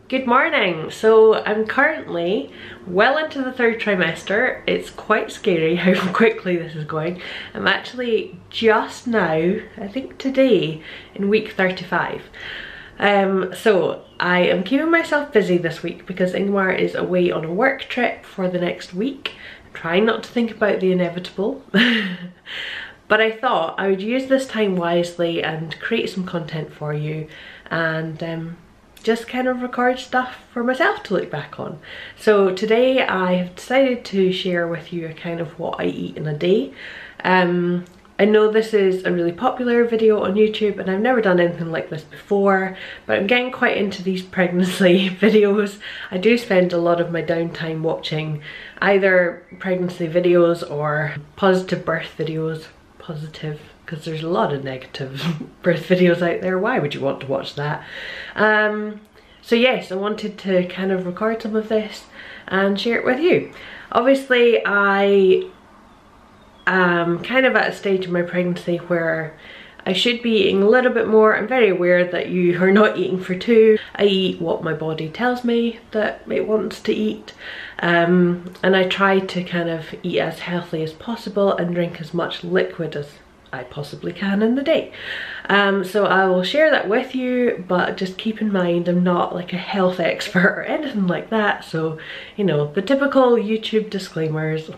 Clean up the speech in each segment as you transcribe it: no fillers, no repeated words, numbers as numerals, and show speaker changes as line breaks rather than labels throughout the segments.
Good morning. So I'm currently well into the third trimester. It's quite scary how quickly this is going. I'm actually just now, I think today, in week 35. So I am keeping myself busy this week because Ingmar is away on a work trip for the next week. I'm trying not to think about the inevitable. But I thought I would use this time wisely and create some content for you and just kind of record stuff for myself to look back on. So today I have decided to share with you kind of what I eat in a day. I know this is a really popular video on YouTube and I've never done anything like this before, but I'm getting quite into these pregnancy videos. I do spend a lot of my downtime watching either pregnancy videos or positive birth videos. Positive, because there's a lot of negative birth videos out there. Why would you want to watch that? So yes, I wanted to kind of record some of this and share it with you. Obviously I am kind of at a stage in my pregnancy where I should be eating a little bit more. I'm very aware that you are not eating for two. I eat what my body tells me that it wants to eat. And I try to kind of eat as healthy as possible and drink as much liquid as I possibly can in the day. So I will share that with you, but just keep in mind I'm not like a health expert or anything like that. So, you know, the typical YouTube disclaimers,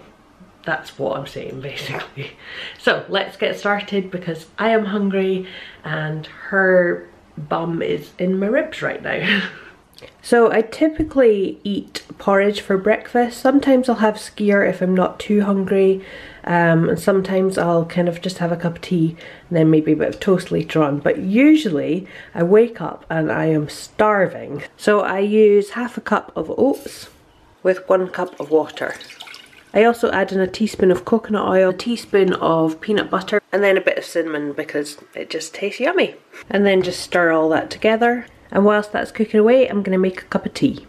that's what I'm saying basically. So let's get started because I am hungry and her bum is in my ribs right now. So I typically eat porridge for breakfast. Sometimes I'll have skyr if I'm not too hungry, and sometimes I'll kind of just have a cup of tea and then maybe a bit of toast later on. But usually I wake up and I am starving. So I use half a cup of oats with 1 cup of water. I also add in a teaspoon of coconut oil, a teaspoon of peanut butter, and then a bit of cinnamon because it just tastes yummy. And then just stir all that together. And whilst that's cooking away, I'm going to make a cup of tea.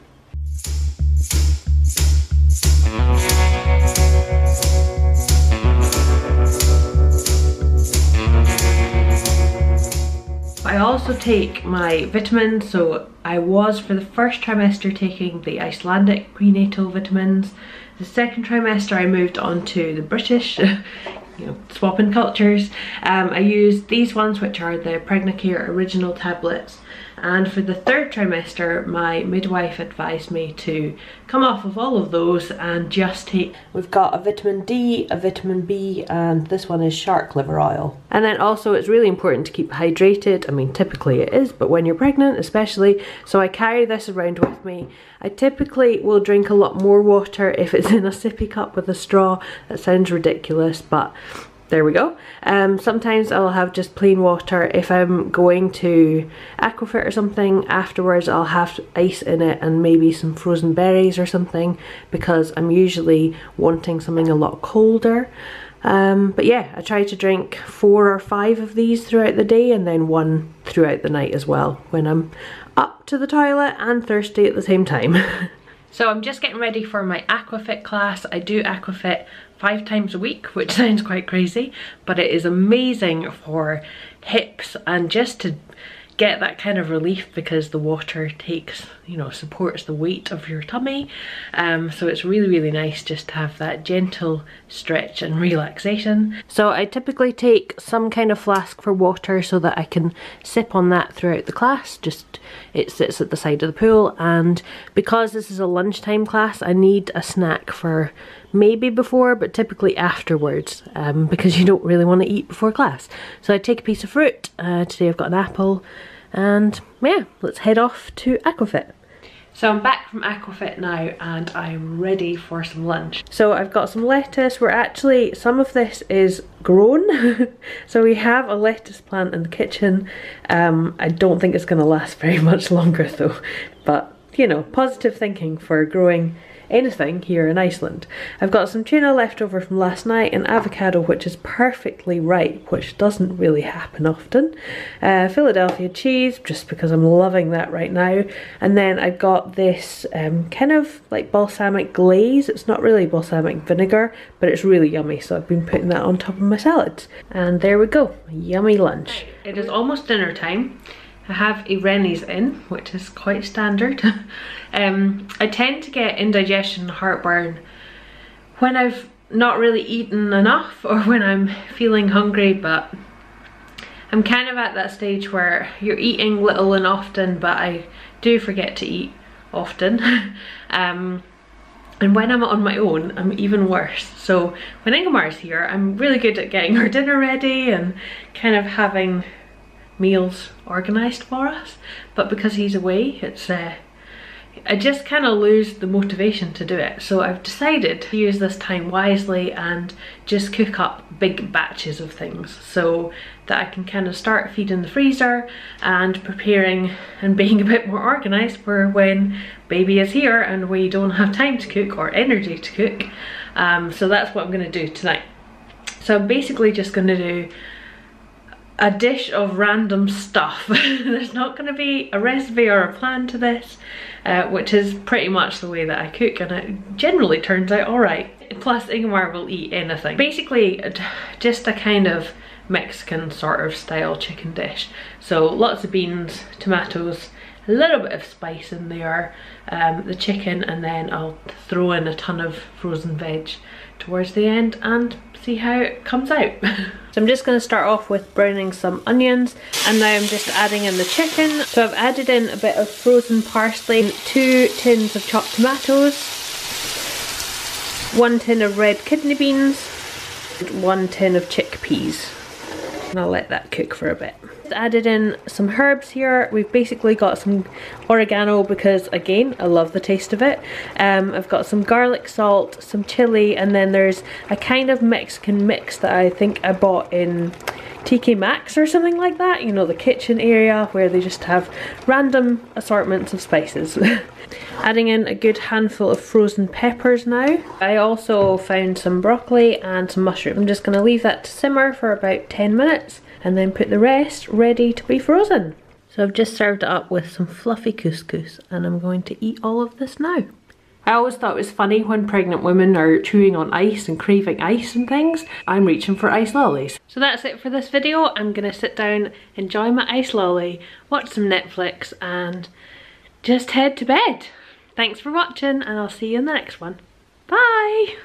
I also take my vitamins, so I was for the first trimester taking the Icelandic prenatal vitamins. The second trimester I moved on to the British, you know, swapping cultures. I used these ones, which are the Pregnacare original tablets. And for the third trimester, my midwife advised me to come off of all of those and just take, we've got a vitamin D, a vitamin B, and this one is shark liver oil. And then also it's really important to keep hydrated. I mean, typically it is, but when you're pregnant especially. So I carry this around with me. I typically will drink a lot more water if it's in a sippy cup with a straw. That sounds ridiculous, but there we go. Sometimes I'll have just plain water. If I'm going to Aquafit or something, afterwards I'll have ice in it and maybe some frozen berries or something because I'm usually wanting something a lot colder. But yeah, I try to drink 4 or 5 of these throughout the day and then 1 throughout the night as well when I'm up to the toilet and thirsty at the same time. So I'm just getting ready for my Aquafit class. I do Aquafit 5 times a week, which sounds quite crazy, but it is amazing for hips and just to get that kind of relief because the water takes, you know, supports the weight of your tummy. So it's really, really nice just to have that gentle stretch and relaxation. So I typically take some kind of flask for water so that I can sip on that throughout the class. Just, it sits at the side of the pool, and because this is a lunchtime class, I need a snack for maybe before, but typically afterwards, because you don't really want to eat before class. So I take a piece of fruit. Today I've got an apple, and yeah, let's head off to Aquafit. So I'm back from Aquafit now and I'm ready for some lunch. So I've got some lettuce. We're actually, some of this is grown. So we have a lettuce plant in the kitchen. I don't think it's going to last very much longer though, but you know, positive thinking for growing anything here in Iceland. I've got some tuna left over from last night and avocado which is perfectly ripe, which doesn't really happen often. Philadelphia cheese, just because I'm loving that right now. And then I've got this kind of like balsamic glaze. It's not really balsamic vinegar, but it's really yummy, so I've been putting that on top of my salads. And there we go, yummy lunch. It is almost dinner time. I have a Rennie's in, which is quite standard. I tend to get indigestion and heartburn when I've not really eaten enough or when I'm feeling hungry, but I'm kind of at that stage where you're eating little and often, but I do forget to eat often. And when I'm on my own, I'm even worse. So when Ingemar's here, I'm really good at getting her dinner ready and kind of having meals organised for us. But because he's away, it's I just kind of lose the motivation to do it. So I've decided to use this time wisely and just cook up big batches of things so that I can kind of start feeding the freezer and preparing and being a bit more organised for when baby is here and we don't have time to cook or energy to cook. So that's what I'm going to do tonight. So I'm basically just going to do a dish of random stuff. There's not going to be a recipe or a plan to this, which is pretty much the way that I cook, and it generally turns out alright. Plus Ingemar will eat anything. Basically just a kind of Mexican sort of style chicken dish. So lots of beans, tomatoes, a little bit of spice in there, the chicken, and then I'll throw in a ton of frozen veg towards the end and see how it comes out. So I'm just going to start off with browning some onions, and now I'm just adding in the chicken. So I've added in a bit of frozen parsley, 2 tins of chopped tomatoes, 1 tin of red kidney beans, and 1 tin of chickpeas. And I'll let that cook for a bit. Added in some herbs here. We've basically got some oregano because, again, I love the taste of it. I've got some garlic salt, some chili, and then there's a kind of Mexican mix that I think I bought in TK Maxx or something like that. You know, the kitchen area where they just have random assortments of spices. Adding in a good handful of frozen peppers now. I also found some broccoli and some mushroom. I'm just going to leave that to simmer for about 10 minutes and then put the rest ready to be frozen. So I've just served it up with some fluffy couscous and I'm going to eat all of this now. I always thought it was funny when pregnant women are chewing on ice and craving ice and things. I'm reaching for ice lollies. So that's it for this video. I'm going to sit down, enjoy my ice lolly, watch some Netflix and just head to bed. Thanks for watching and I'll see you in the next one. Bye!